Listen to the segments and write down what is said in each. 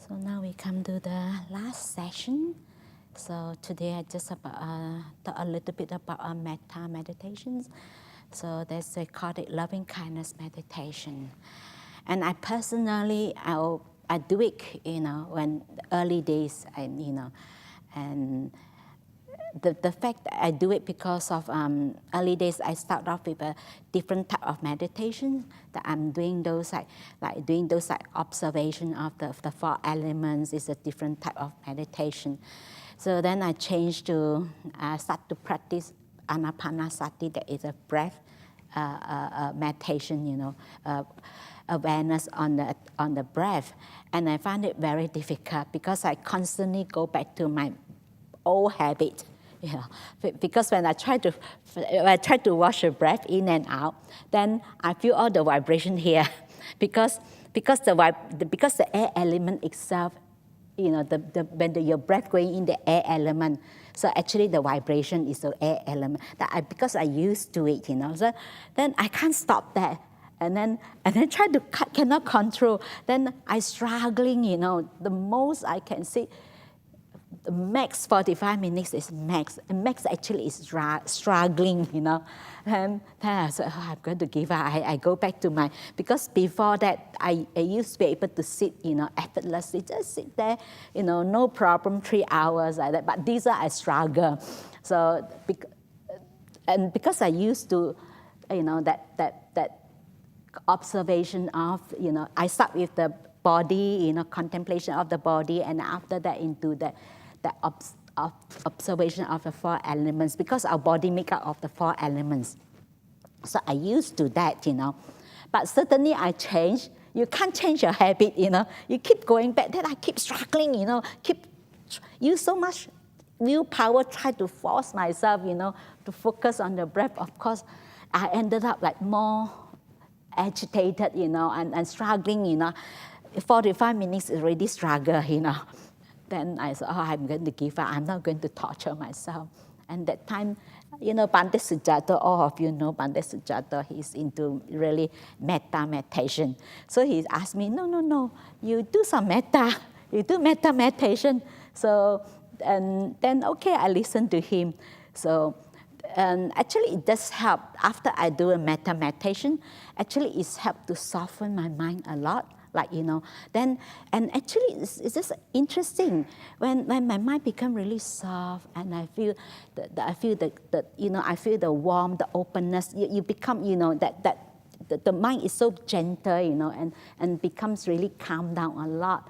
So now we come to the last session. So today I just talk a little bit about metta meditations. So they call it loving kindness meditation. And I personally, I do it, when early days, and the fact that I do it because of early days, I start off with a different type of meditation that I'm doing those like observation of the four elements is a different type of meditation. So then I changed to start to practice anapanasati, that is a breath meditation, awareness on the breath, and I find it very difficult because I constantly go back to my old habit. Because when I try to wash the breath in and out, then I feel all the vibration here, because the air element itself, when your breath going in the air element, so actually the vibration is the air element. Because I used to it, so then I can't stop that. And then try to cannot control. Then I struggling, the most I can see. The max 45 minutes is max. And max actually is struggling, And then I said, I'm going to give up. I go back to because before that, I used to be able to sit, effortlessly, just sit there, no problem, 3 hours like that. But these are, I struggle. So, because I used to, that observation of, I start with the body, contemplation of the body, and after that into the observation of the four elements, because our body make up of the four elements. So I used to that, But certainly I changed. You can't change your habit, You keep going back. Then I keep struggling, use so much willpower, try to force myself, to focus on the breath. Of course, I ended up like more agitated, and struggling, 45 minutes is already struggle, Then I said, I'm going to give up. I'm not going to torture myself. And that time, Bhante Sujato, all of you know Bhante Sujato, he's into really metta meditation. So he asked me, no, you do some metta. You do metta meditation. So, and then, okay, I listened to him. So, and actually it does help. After I do a metta meditation, actually it's helped to soften my mind a lot. Then, and actually it's just interesting when my mind become really soft, and I feel I feel the warmth, the openness. You become, the mind is so gentle, and becomes really calm down a lot.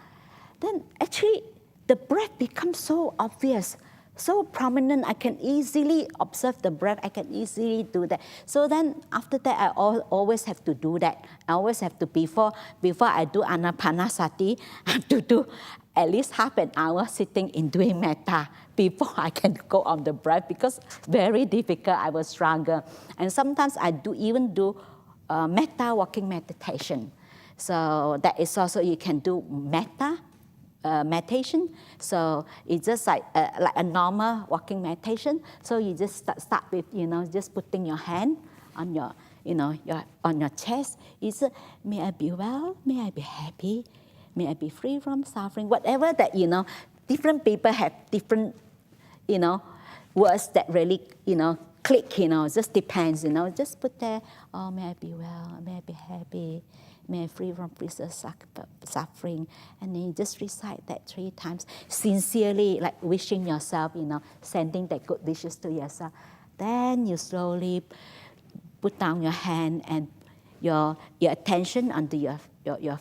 Then actually the breath becomes so obvious, so prominent. I can easily observe the breath. I can easily do that. So then after that, I always have to do that. I always have to, before I do anapanasati, I have to do at least half an hour sitting in doing metta before I can go on the breath, because very difficult, I will struggle. And sometimes I even do metta walking meditation. So that is also, you can do metta meditation. So it's just like a normal walking meditation. So you just start with, just putting your hand on your, on your chest. It's may I be well, may I be happy, may I be free from suffering. Whatever that, different people have different, words that really, click, just depends, just put there, oh, may I be well, may I be happy, may I free from suffering. And then you just recite that 3 times, sincerely, like wishing yourself, sending that good wishes to yourself. Then you slowly put down your hand and your attention onto your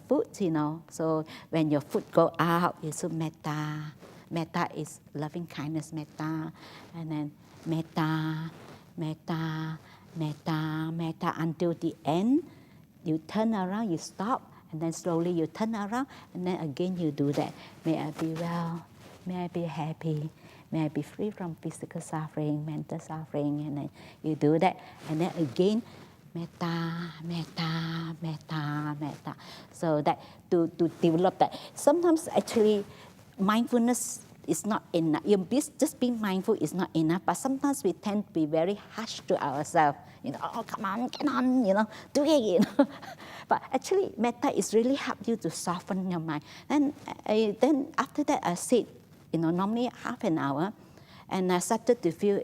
foot, So when your foot go out, you do metta. Metta is loving kindness, metta. And then metta, metta, metta, metta until the end. You turn around, you stop, and then slowly you turn around, and then again you do that. May I be well, may I be happy, may I be free from physical suffering, mental suffering, and then you do that. And then again, metta, metta, metta, metta. So that to develop that. Sometimes actually mindfulness is not enough. Just being mindful is not enough, but sometimes we tend to be very harsh to ourselves. Oh, come on, get on, do it, But actually, metta is really help you to soften your mind. And then after that, I sit, normally half an hour, and I started to feel,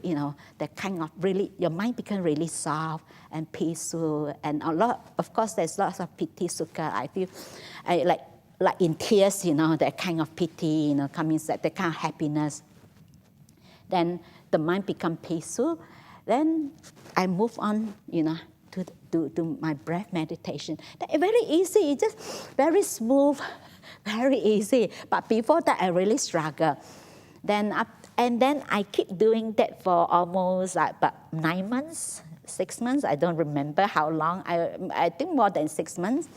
that kind of really, your mind become really soft and peaceful. And of course, there's lots of piti sukha. I feel like in tears, that kind of pity, coming, that kind of happiness. Then the mind become peaceful. Then I move on, to my breath meditation. That's very easy, it's just very smooth, very easy. But before that, I really struggle. And then I keep doing that for almost about 9 months, 6 months. I don't remember how long. I think more than 6 months.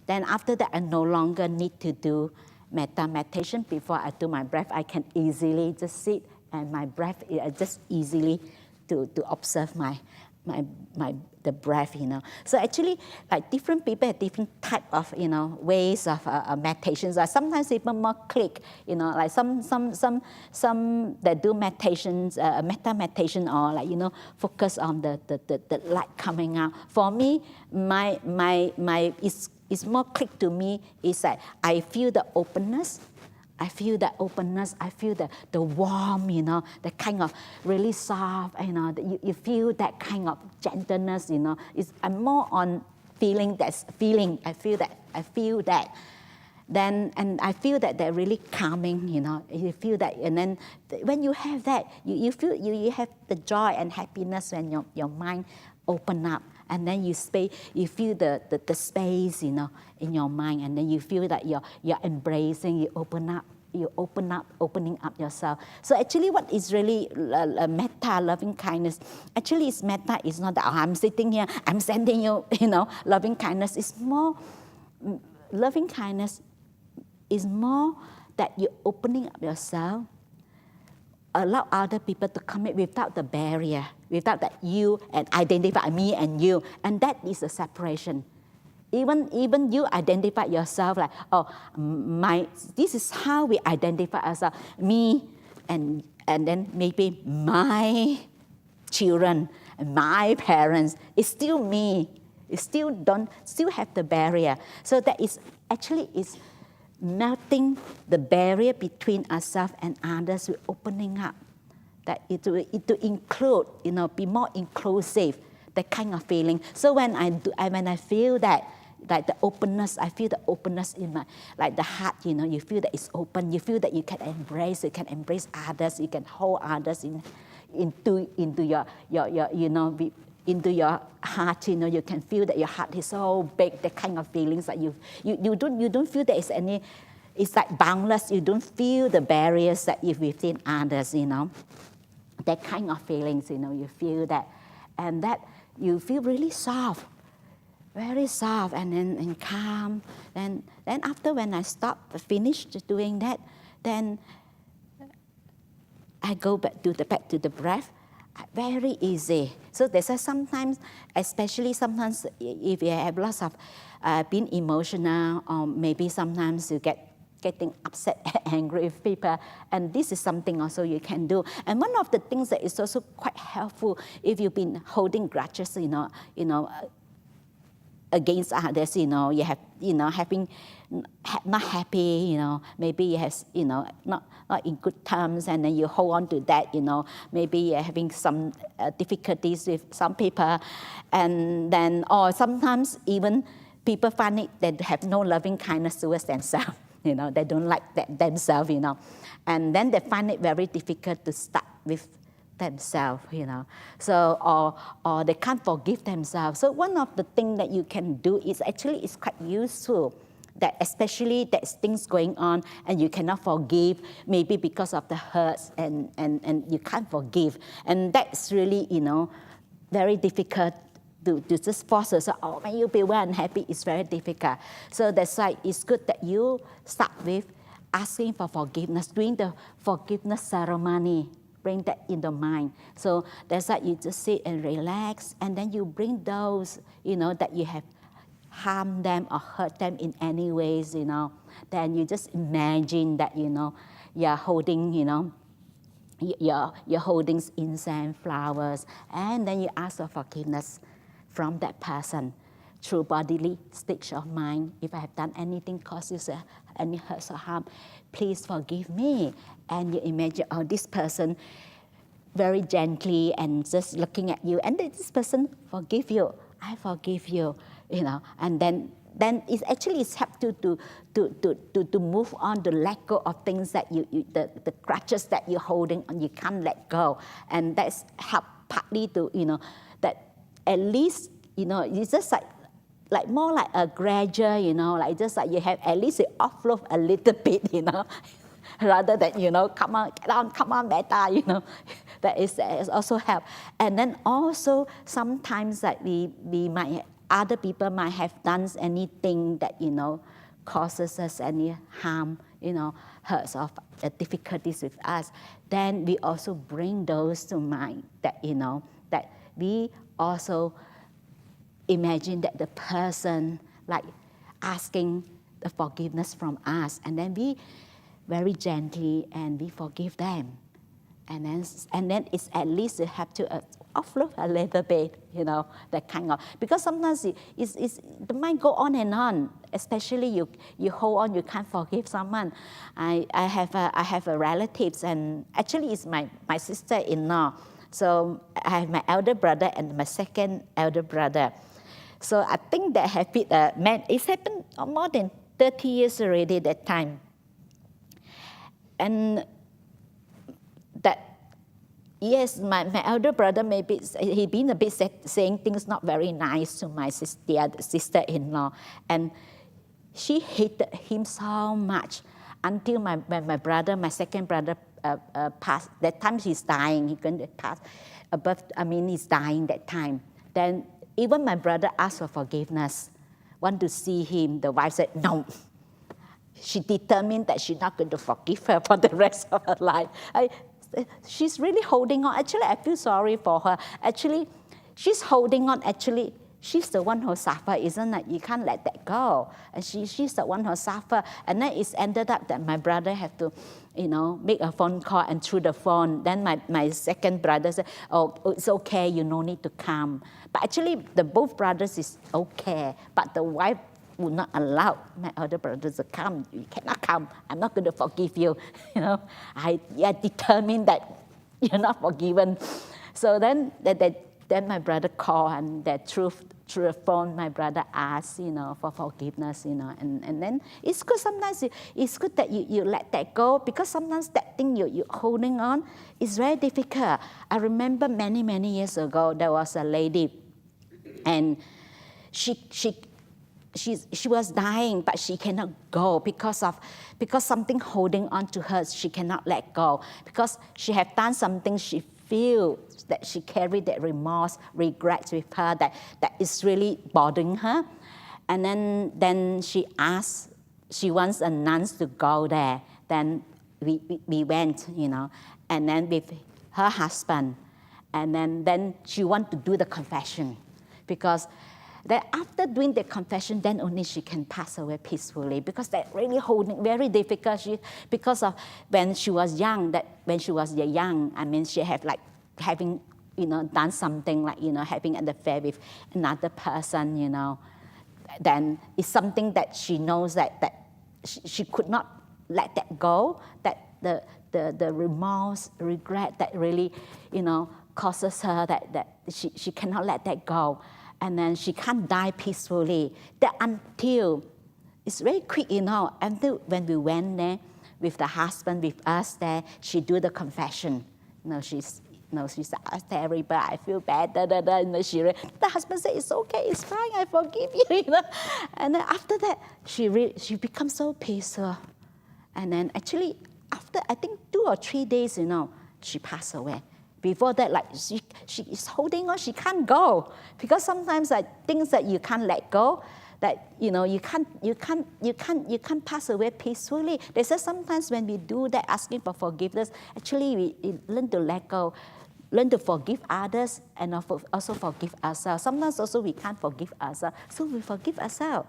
Then after that, I no longer need to do metta meditation. Before I do my breath, I can easily just sit, and my breath, I just easily to observe the breath, So actually, like different people have different type of, ways of meditations. Sometimes people more click, like some that do meditations, metta meditation, or focus on the light coming out. For me, it's more click to me is that I feel the openness. I feel that openness, I feel the warmth, the kind of really soft, you feel that kind of gentleness, I'm more on feeling, I feel that. Then, and I feel that they're really calming, you feel that, and then when you have that, you feel, you have the joy and happiness when your mind open up. And then you feel the space, in your mind, and then you feel that you're embracing, you opening up yourself. So actually, what is really metta, loving kindness? Actually, metta is not that I'm sitting here, I'm sending you, loving kindness. It's more loving kindness is more that you're opening up yourself. Allow other people to come in without the barrier, without that you and identify me and you, and that is a separation. Even you identify yourself like, this is how we identify ourselves, me, and then maybe my children, my parents. It's still me. It still have the barrier. So that is actually is melting the barrier between ourselves and others. We're opening up that it to include, be more inclusive, that kind of feeling. So when I feel that, like the openness, I feel the openness in my, like the heart, you feel that it's open, you feel that you can embrace others, you can hold others into your into your heart, you can feel that your heart is so big, the kind of feelings that you don't feel there is any, it's like boundless, you don't feel the barriers that is within others, that kind of feelings, you feel that, and that you feel really soft, very soft, and calm. Then after when I finished doing that, then I go back to the breath. Very easy. So there's sometimes, especially sometimes if you have lots of being emotional, or maybe sometimes you getting upset, angry with people, and this is something also you can do. And one of the things that is also quite helpful if you've been holding grudges, against others, you have, having not happy, maybe you have, not in good terms, and then you hold on to that, maybe you're having some difficulties with some people, and then, or sometimes even people find it they have no loving kindness towards themselves, they don't like themselves, and then they find it very difficult to start with themselves, so or they can't forgive themselves. So one of the things that you can do is actually is quite useful, that especially there's things going on and you cannot forgive, maybe because of the hurts, and you can't forgive, and that's really very difficult to just force yourself, when you be well and happy, it's very difficult. So that's why it's good that you start with asking for forgiveness, doing the forgiveness ceremony. Bring that in the mind. So that's why you just sit and relax, and then you bring those, that you have harmed them or hurt them in any ways, then you just imagine that, you're holding, you're holding incense, flowers, and then you ask for forgiveness from that person through bodily stage of mind. If I have done anything causes any hurt or harm, please forgive me. And you imagine, this person very gently and just looking at you, and this person forgive you. I forgive you, and then it's helped you to move on, to let go of things that the crutches that you're holding on, you can't let go, and that's helped partly to that at least it's just like more like a gradual, like just like you have at least you offload a little bit, rather than come on, get on, come on, meta, that is also help. And then also sometimes that we might, other people might have done anything that causes us any harm, hurts or difficulties with us. Then we also bring those to mind that that we also imagine that the person like asking the forgiveness from us, and then we very gently and we forgive them, and then it's at least you have to offload a little bit, that kind of, because sometimes it's the mind go on and on, especially you hold on, you can't forgive someone. I have a relatives, and actually it's my sister-in-law. So I have my elder brother and my second elder brother. So I think that habit, it's happened more than 30 years already that time. And that, yes, my elder brother, maybe he been a bit saying things not very nice to my sister-in-law. And she hated him so much until my brother, my second brother, passed. That time he's dying, he's going to pass. He's dying that time. Then even my brother asked for forgiveness, want to see him. The wife said, no. She determined that she's not going to forgive her for the rest of her life. She's really holding on. Actually, I feel sorry for her. Actually, she's holding on. Actually, she's the one who suffered, isn't it? You can't let that go. And she's the one who suffered. And then it's ended up that my brother had to, make a phone call, and through the phone, then my second brother said, oh, it's okay, you no need to come. But actually, the both brothers is okay, but the wife would not allow my elder brother to come. You cannot come. I'm not going to forgive you. I determined that you're not forgiven. So then my brother called, and that through the phone, my brother asked, for forgiveness, and then it's good. Sometimes it's good that you let that go, because sometimes that thing you're holding on is very difficult. I remember many, many years ago, there was a lady, and she was dying, but she cannot go because something holding on to her. She cannot let go because she had done something. She feels that she carried that remorse, regret with her that is really bothering her. And then she asked, she wants a nun to go there. Then we went, and then with her husband, and then she wanted to do the confession, because that after doing the confession, then only she can pass away peacefully, because that really holding very difficult. Because of when she was young, she had like having done something like having an affair with another person, then it's something that she knows that she could not let that go. That the remorse, regret that really causes her that she cannot let that go. And then she can't die peacefully. That until, it's very quick, until when we went there with the husband, with us there, she do the confession. She's terrible, I feel bad, the husband said, it's okay, it's fine, I forgive you, And then after that, she becomes so peaceful. And then actually, after I think 2 or 3 days, she passed away. Before that, like she is holding on, she can't go, because sometimes things that you can't let go, that you can't pass away peacefully. They say sometimes when we do that, asking for forgiveness, actually we learn to let go, learn to forgive others, and also forgive ourselves. Sometimes also we can't forgive ourselves, so we forgive ourselves.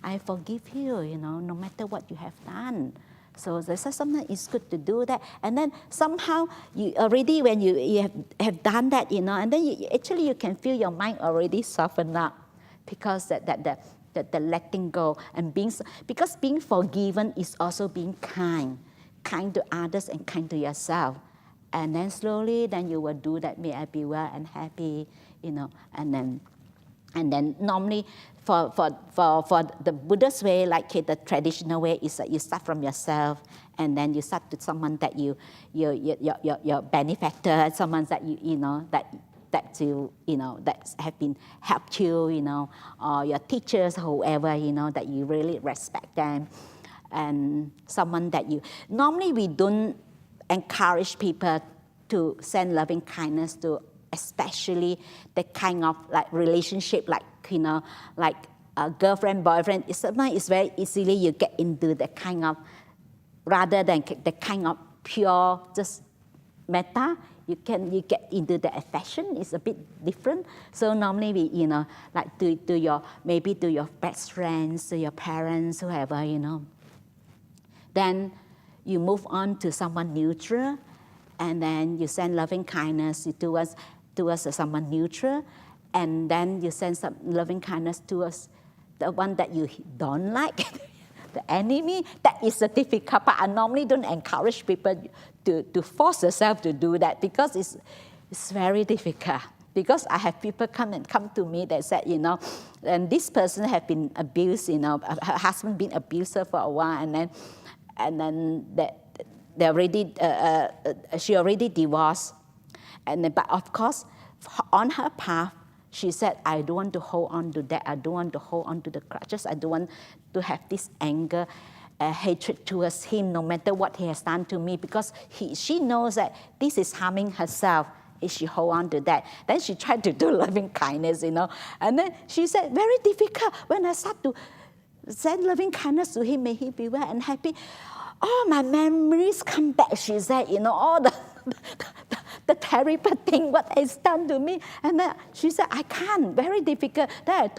I forgive you, no matter what you have done. So they said sometimes it's good to do that. And then somehow you already, when you have done that, and then you can feel your mind already soften up, because the letting go and because being forgiven is also being kind to others and kind to yourself. And then slowly, then you will do that. May I be well and happy, and then normally for the Buddhist way, like the traditional way, is that you start from yourself, and then you start to someone that your benefactor, someone that that have been helped you, or your teachers, whoever, that you really respect them, and someone that normally we don't encourage people to send loving kindness to, especially the kind of like relationship, like like a girlfriend, boyfriend. It's very easily you get into the kind of, rather than the kind of pure just metta, you get into the affection. It's a bit different. So normally we, like to your, maybe to your best friends, to your parents, whoever, Then you move on to someone neutral, and then you send loving kindness towards someone neutral, and then you send some loving kindness towards the one that you don't like, the enemy. That is a difficult part. I normally don't encourage people to force yourself to do that, because it's very difficult. Because I have people come to me that said, and this person have been abused, her husband been abuser for a while, and then they already she already divorced, but of course on her path she said, I don't want to hold on to that. I don't want to hold on to the grudges. I don't want to have this anger, hatred towards him, no matter what he has done to me, because she knows that this is harming herself if she hold on to that. Then she tried to do loving kindness, and then she said, very difficult when I start to send loving kindness to him, may he be well and happy. All my memories come back, she said, all the terrible thing what has done to me. And then she said, I can't, very difficult. Then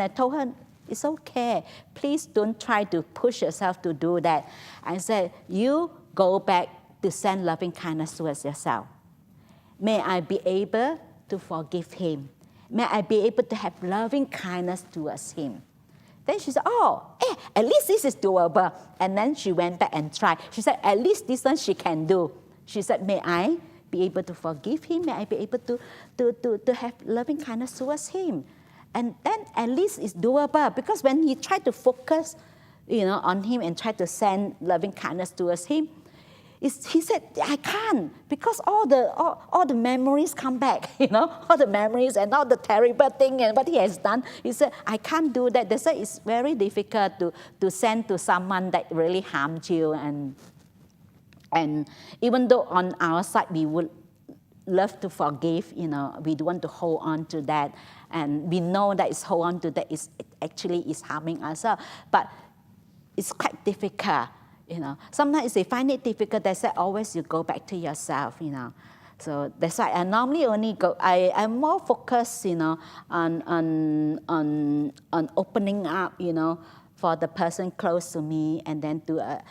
I told her, it's okay. Please don't try to push yourself to do that. I said, you go back to send loving kindness towards yourself. May I be able to forgive him. May I be able to have loving kindness towards him. Then she said, at least this is doable. And then she went back and tried. She said, at least this one she can do. She said, may I be able to forgive him? May I be able to have loving kindness towards him? And then at least it's doable. Because when he tried to focus, on him and try to send loving kindness towards him, he said, I can't, because all the memories come back, all the memories and all the terrible thing and what he has done. He said, I can't do that. They said it's very difficult to send to someone that really harmed you. And even though on our side we would love to forgive, we don't want to hold on to that. And we know that it's hold on to that is actually is harming ourselves. But it's quite difficult. Sometimes they find it difficult. They say always you go back to yourself. So that's why I normally only go. I'm more focused, on opening up, for the person close to me, and then to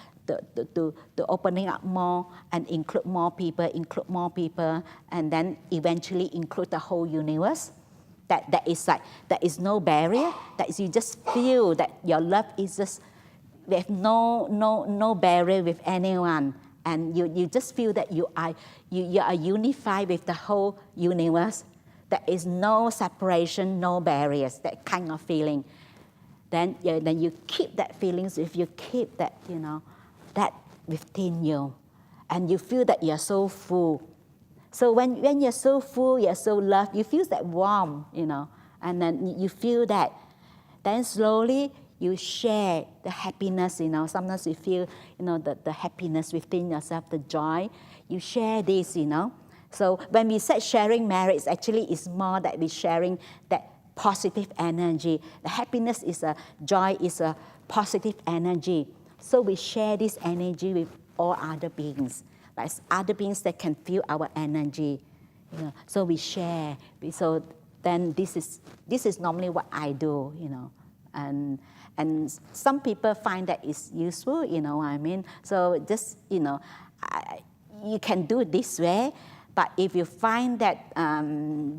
opening up more and include more people, and then eventually include the whole universe. That is no barrier. That is, you just feel that your love is just. We have no barrier with anyone, and you just feel that you are unified with the whole universe. There is no separation, no barriers. That kind of feeling. Then you keep that feelings. If you keep that, that within you, and you feel that you're so full. So when you're so full, you're so loved. You feel that warm, and then you feel that. Then slowly. You share the happiness, Sometimes you feel, the happiness within yourself, the joy. You share this, So when we said sharing merit, actually it's more that we're sharing that positive energy. The happiness is joy is a positive energy. So we share this energy with all other beings. Like other beings that can feel our energy. So we share. So then this is normally what I do, And some people find that it's useful, you know what I mean? So just, you know, you can do it this way, but if you find that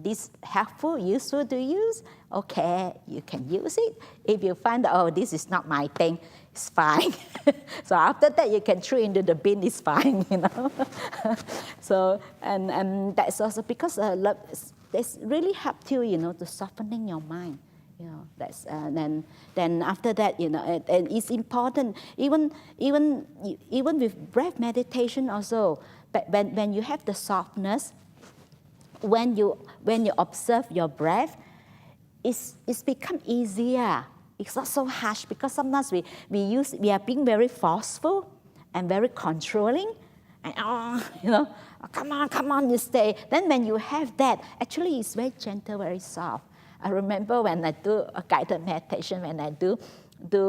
this helpful, useful to use, okay, you can use it. If you find that, oh, this is not my thing, it's fine. So after that, you can throw into the bin, it's fine, you know. So, and that's also because that's really helped you, you know, to softening your mind. You know, that's then after that, you know, and it's important even with breath meditation also. But when you have the softness, when you observe your breath, it's become easier. It's not so harsh because sometimes we are being very forceful and very controlling, and you know, oh, come on, you stay. Then when you have that, actually it's very gentle, very soft. I remember when I do a guided meditation, when I do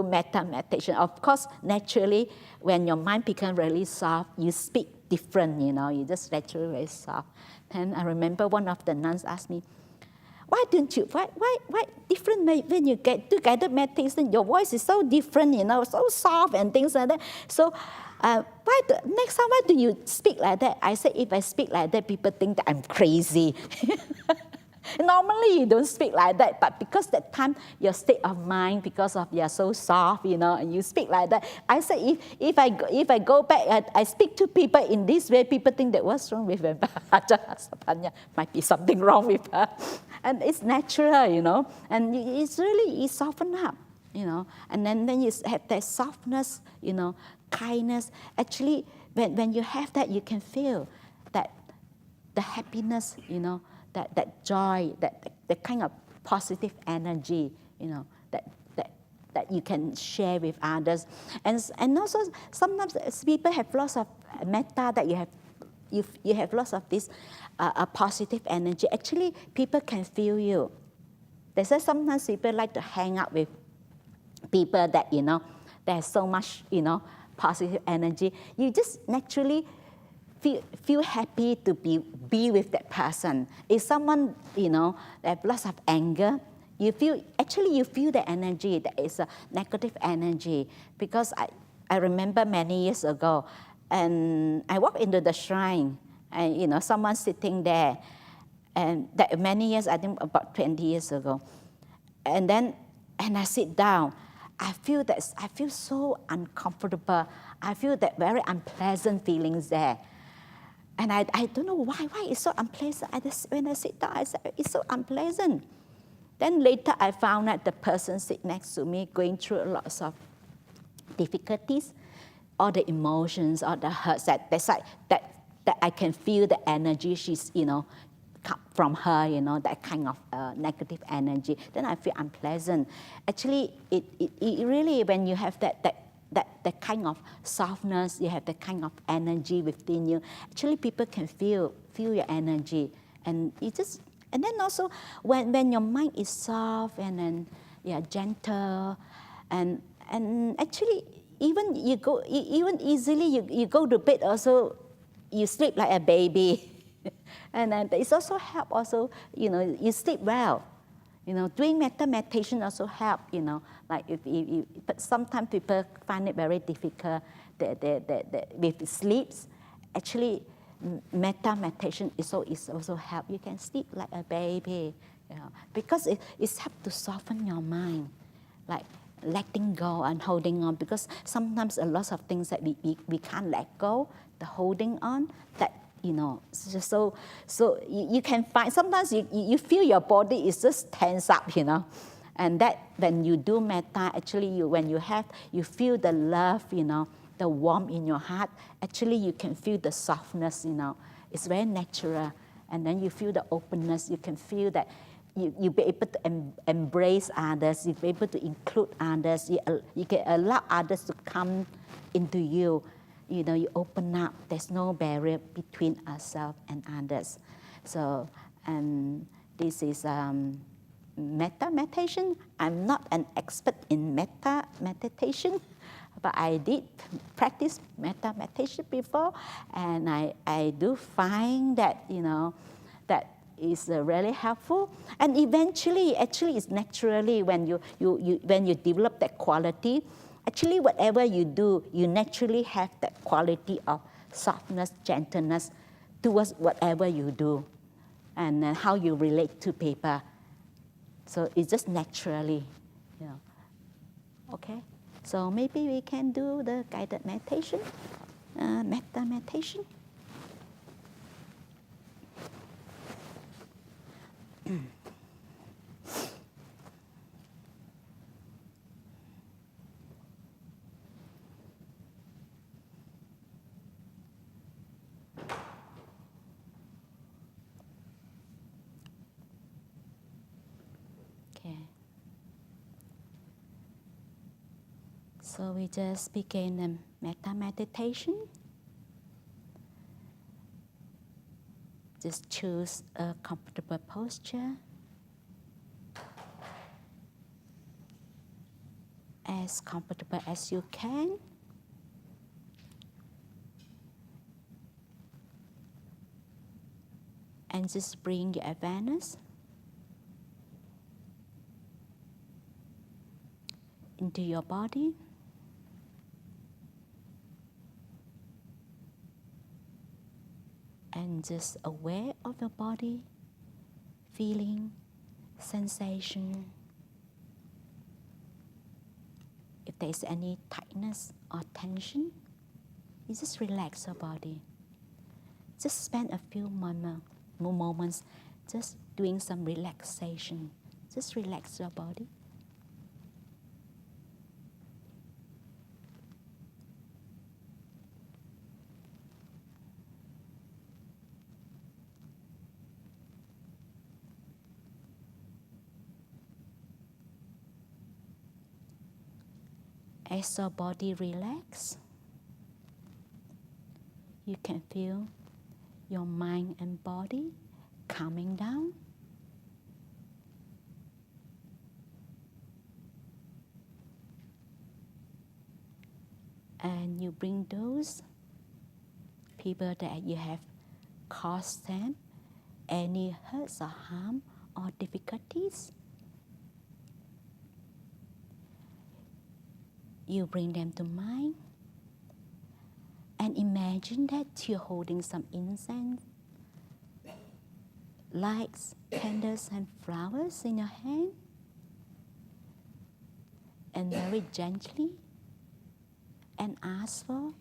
metta meditation, of course, naturally, when your mind becomes really soft, you speak different, you know, you just naturally very soft. And I remember one of the nuns asked me, why different when you do guided meditation, your voice is so different, you know, so soft and things like that. So next time, why do you speak like that? I said, if I speak like that, people think that I'm crazy. Normally you don't speak like that, but because that time your state of mind, because of you're so soft, you know, and you speak like that. I said, if I go back, I speak to people in this way, people think that what's wrong with her? Ajahn Hasapanna, might be something wrong with her, and it's natural, you know, and it's really soften up, you know, and then you have that softness, you know, kindness. Actually, when you have that, you can feel that the happiness, you know. That joy, that kind of positive energy, you know, that you can share with others, and also sometimes people have lots of metta, that you have lots of this positive energy. Actually, people can feel you. They say sometimes people like to hang out with people that, you know, there's so much, you know, positive energy. You just naturally feel happy to be with that person. If someone, you know, that have lots of anger, you feel the energy, that is a negative energy. Because I remember many years ago, and I walked into the shrine, and, you know, someone sitting there, and that many years, I think about 20 years ago, and I sit down. I feel so uncomfortable. I feel that very unpleasant feelings there. And I don't know why it's so unpleasant. When I sit down, I said, it's so unpleasant. Then later I found out the person sitting next to me going through a lot of difficulties, all the emotions, all the hurts, that I can feel the energy she's, you know, come from her, you know, that kind of negative energy. Then I feel unpleasant. Actually, it really, when you have that kind of softness, you have that kind of energy within you. Actually, people can feel your energy, and then also when your mind is soft and then gentle, and actually even easily you go to bed also, you sleep like a baby, and then it's also help also, you know, you sleep well. You know, doing metta meditation also help, you know, like but sometimes people find it very difficult with sleeps. Actually, metta meditation is also help. You can sleep like a baby, you know, because it's help to soften your mind, like letting go and holding on, because sometimes a lot of things that we can't let go, the holding on, that, you know, so you can find, sometimes you feel your body is just tense up, you know, and that when you do metta, actually when you feel the love, you know, the warmth in your heart, actually you can feel the softness, you know, it's very natural, and then you feel the openness, you can feel that you'll be able to embrace others, you'll be able to include others, you can allow others to come into you. You know, you open up. There's no barrier between ourselves and others. So, and this is metta meditation. I'm not an expert in metta meditation, but I did practice metta meditation before, and I do find that, you know, that is really helpful. And eventually, actually, it's naturally when you develop that quality, actually, whatever you do, you naturally have that quality of softness, gentleness towards whatever you do, and how you relate to people. So it's just naturally, you know. Okay, so maybe we can do the guided meditation, metta meditation. Okay. So we just begin the metta meditation. Just choose a comfortable posture, as comfortable as you can. And just bring your awareness into your body. And just aware of your body, feeling, sensation. If there is any tightness or tension, you just relax your body. Just spend a few moments just doing some relaxation. Just relax your body. As your body relaxes, you can feel your mind and body calming down. And you bring those people that you have caused them any hurts or harm or difficulties. You bring them to mind and imagine that you're holding some incense, lights, candles, and flowers in your hand. And very gently and ask for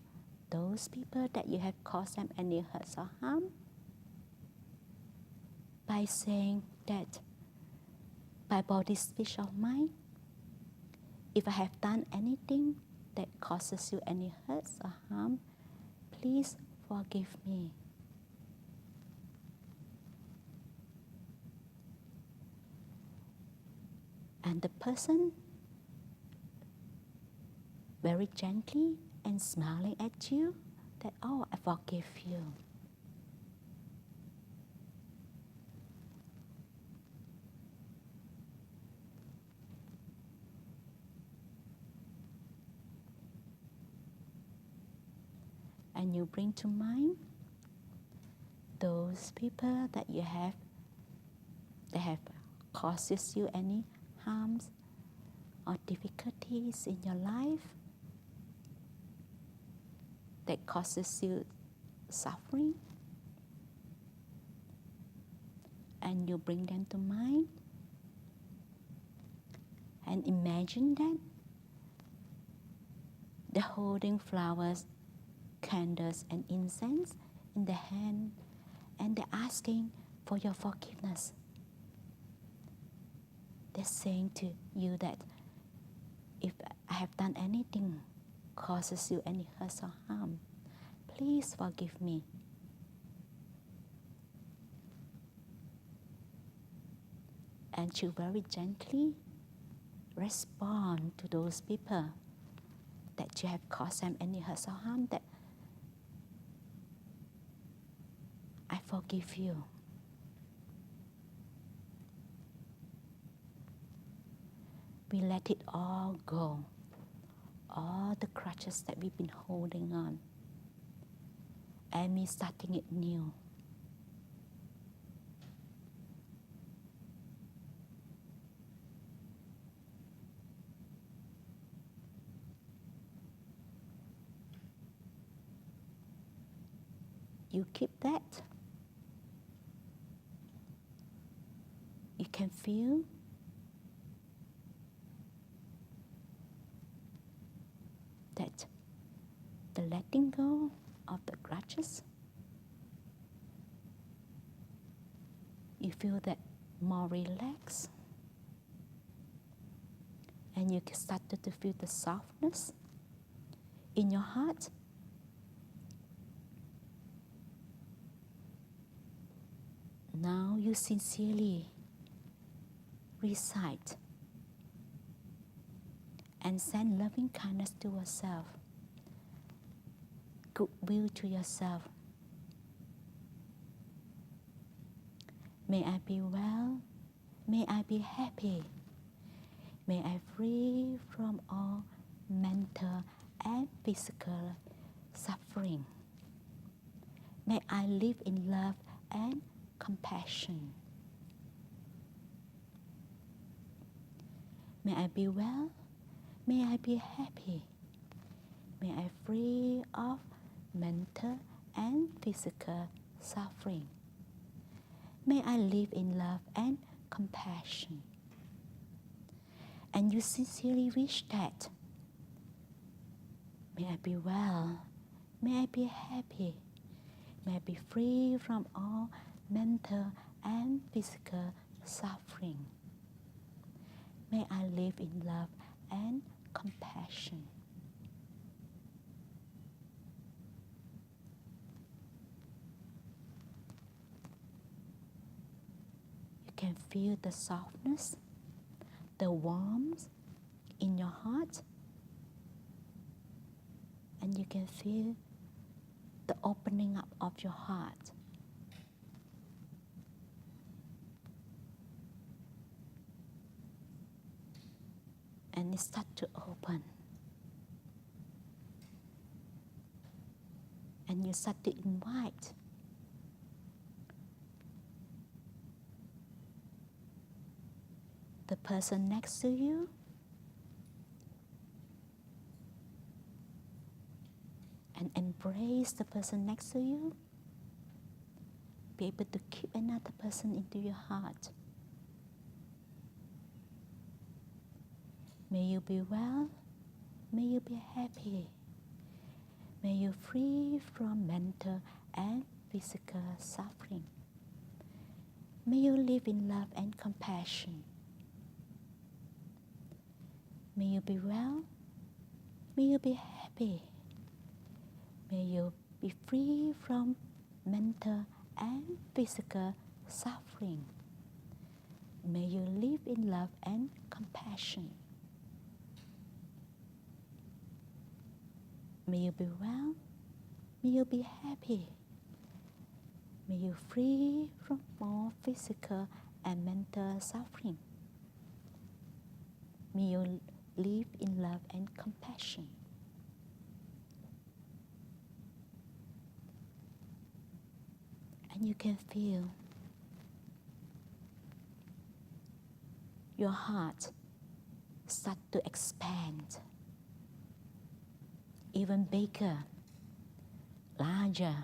those people that you have caused them any hurts or harm by saying that by body, speech, or mind, if I have done anything that causes you any hurts or harm, please forgive me. And the person very gently and smiling at you that, oh, I forgive you. And you bring to mind those people that you have, that have causes you any harms or difficulties in your life, that causes you suffering. And you bring them to mind and imagine that they're holding flowers, candles, and incense in their hand, and they're asking for your forgiveness. They're saying to you that if I have done anything causes you any hurt or harm, please forgive me. And you very gently respond to those people that you have caused them any hurt or harm, that I forgive you. We let it all go, all the crutches that we've been holding on, and we starting it new. You keep that. You can feel that the letting go of the grudges. You feel that more relaxed. And you started to feel the softness in your heart. Now you sincerely recite and send loving kindness to yourself, goodwill to yourself. May I be well, may I be happy, may I free from all mental and physical suffering. May I live in love and compassion. May I be well, may I be happy, may I free of mental and physical suffering. May I live in love and compassion. And you sincerely wish that. May I be well, may I be happy, may I be free from all mental and physical suffering. May I live in love and compassion. You can feel the softness, the warmth in your heart, and you can feel the opening up of your heart. And it starts to open. And you start to invite the person next to you, and embrace the person next to you. Be able to keep another person into your heart. May you be well, may you be happy, may you free from mental and physical suffering. May you live in love and compassion. May you be well, may you be happy, may you be free from mental and physical suffering. May you live in love and compassion. May you be well, may you be happy, may you free from all physical and mental suffering. May you live in love and compassion. And you can feel your heart start to expand, even bigger, larger,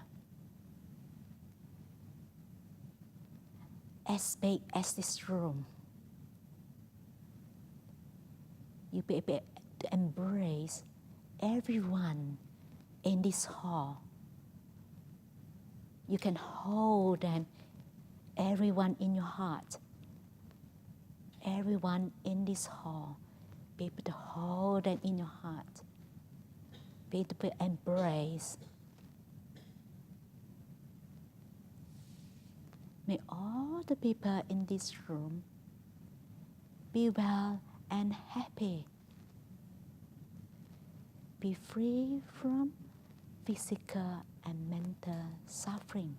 as big as this room. You'll be able to embrace everyone in this hall. You can hold them, everyone in your heart, everyone in this hall. Be able to hold them in your heart. Be able to embrace. May all the people in this room be well and happy. Be free from physical and mental suffering.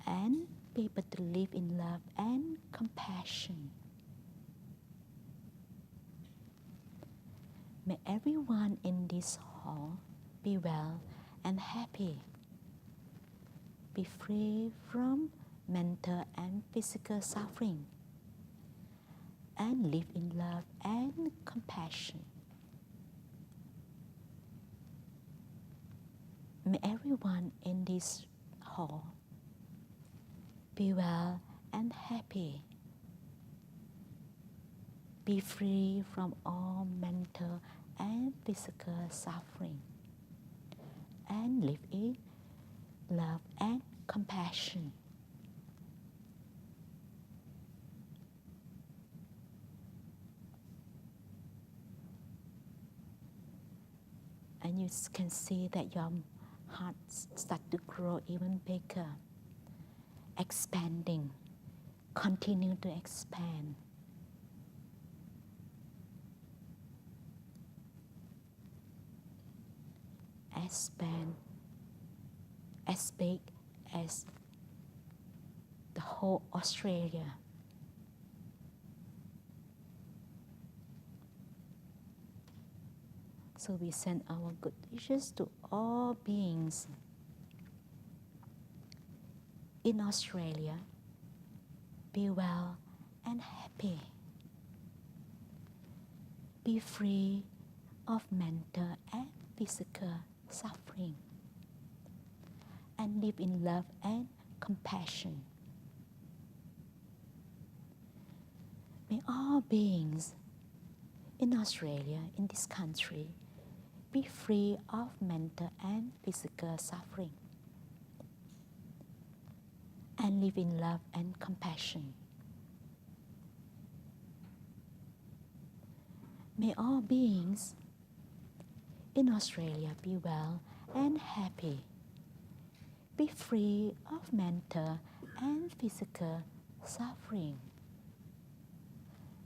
And be able to live in love and compassion. May everyone in this hall be well and happy. Be free from mental and physical suffering. And live in love and compassion. May everyone in this hall be well and happy. Be free from all mental and physical suffering, and live in love and compassion. And you can see that your heart start to grow even bigger, expanding, continue to expand. Expand as big as the whole Australia. So we send our good wishes to all beings in Australia. Be well and happy. Be free of mental and physical suffering, and live in love and compassion. May all beings in Australia, in this country, be free of mental and physical suffering, and live in love and compassion. May all beings in Australia be well and happy, be free of mental and physical suffering,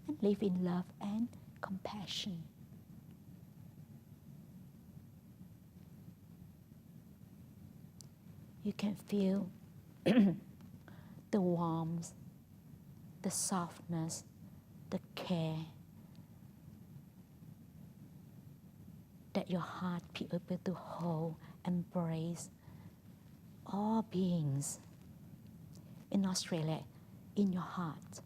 and live in love and compassion. You can feel the warmth, the softness, the care that your heart be able to hold, embrace all beings in Australia in your heart.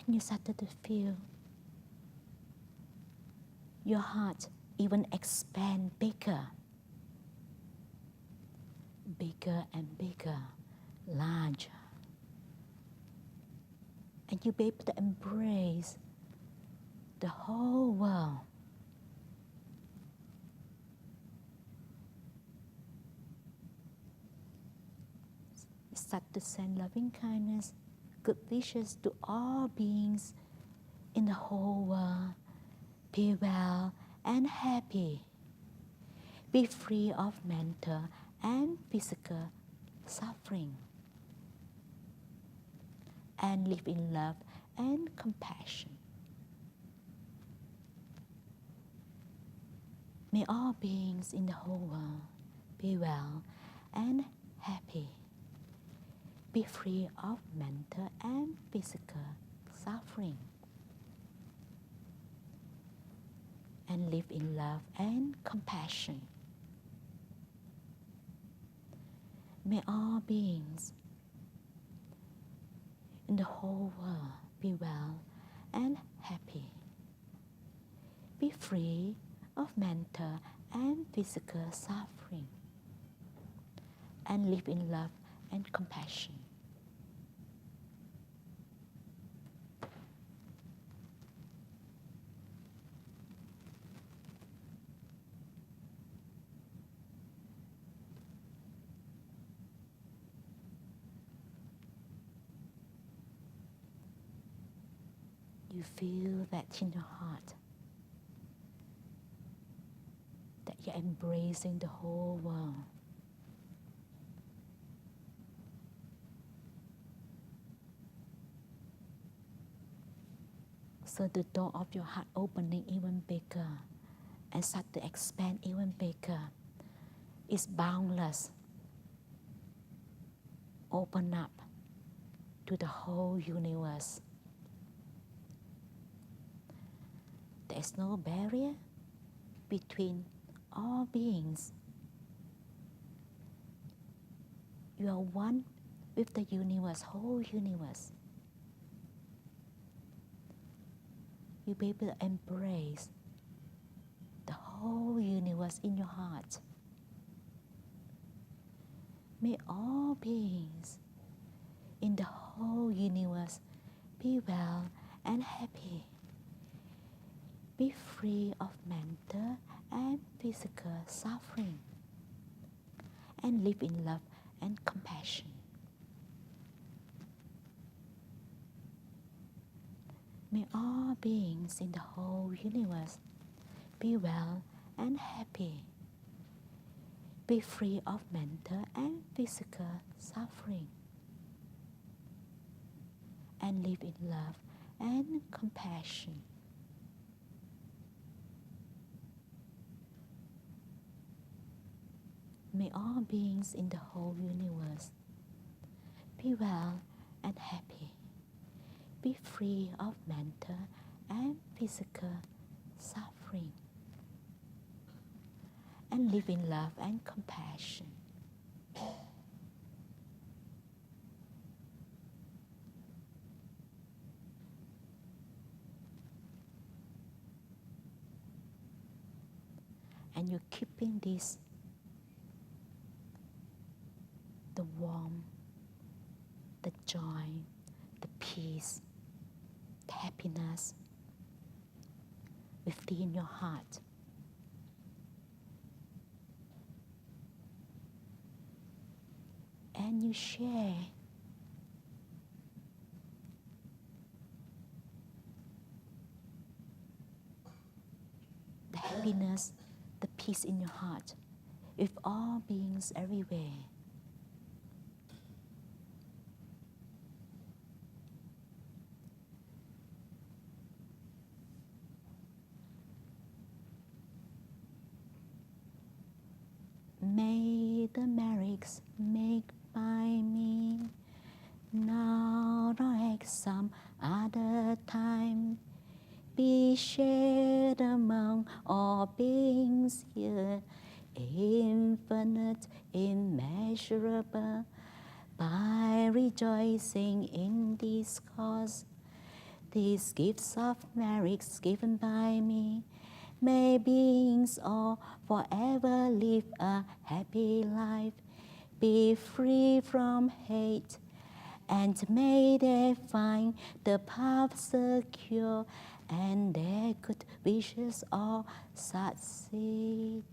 And you started to feel your heart even expand bigger, bigger and bigger, larger. And you'll be able to embrace the whole world. Start to send loving kindness, good wishes to all beings in the whole world. Be well and happy. Be free of mental and physical suffering, and live in love and compassion. May all beings in the whole world be well and happy. Be free of mental and physical suffering, and live in love and compassion. May all beings in the whole world be well and happy. Be free of mental and physical suffering, and live in love and compassion. You feel that in your heart, that you're embracing the whole world. So the door of your heart opening even bigger and start to expand even bigger. It's boundless. Open up to the whole universe. There is no barrier between all beings. You are one with the universe, whole universe. You'll be able to embrace the whole universe in your heart. May all beings in the whole universe be well and happy, be free of mental and physical suffering, and live in love and compassion. May all beings in the whole universe be well and happy, be free of mental and physical suffering, and live in love and compassion. May all beings in the whole universe be well and happy, be free of mental and physical suffering, and live in love and compassion. And you're keeping this, the warmth, the joy, the peace, the happiness within your heart. And you share the happiness, the peace in your heart with all beings everywhere. May the merits make by me now or at some other time be shared among all beings here, infinite, immeasurable, by rejoicing in this cause. These gifts of merits given by me, may beings all forever live a happy life, be free from hate, and may they find the path secure, and their good wishes all succeed.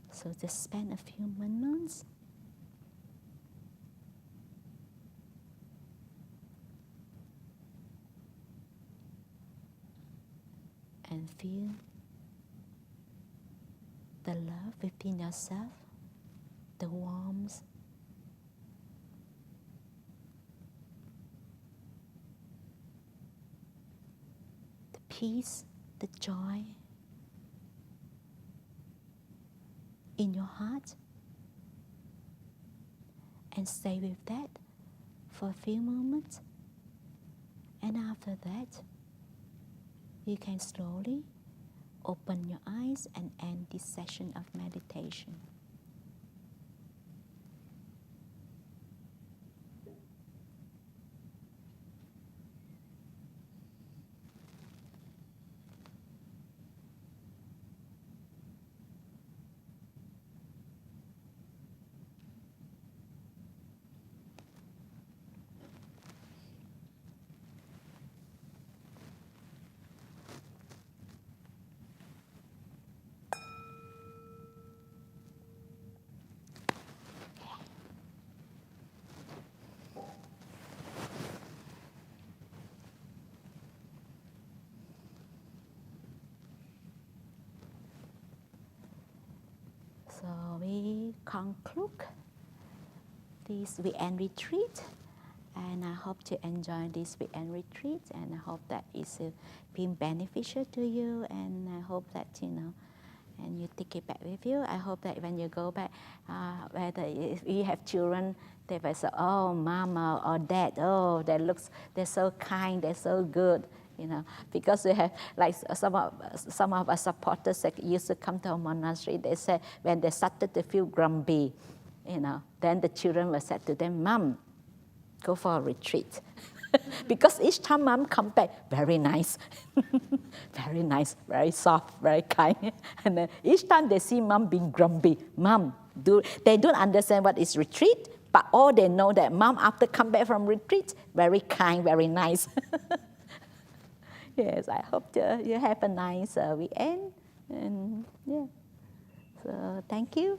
So just spend a few moments and feel the love within yourself, the warmth, the peace, the joy in your heart, and stay with that for a few moments. And after that, you can slowly open your eyes and end this session of meditation. So we conclude this weekend retreat, And I hope to enjoy this weekend retreat, and I hope that it's been beneficial to you, and I hope that, and you take it back with you. I hope that when you go back, whether if you have children, they will say, oh, mama or dad, oh, they're so kind, they're so good, because we have, like some of our supporters that used to come to our monastery, they said when they started to feel grumpy, then the children will say to them, Mom, go for a retreat. Because each time Mom come back, very nice, very nice, very soft, very kind. And then each time they see Mom being grumpy, they don't understand what is retreat, but all they know that Mom, after come back from retreat, very kind, very nice. Yes, I hope you have a nice weekend. And yeah, so thank you.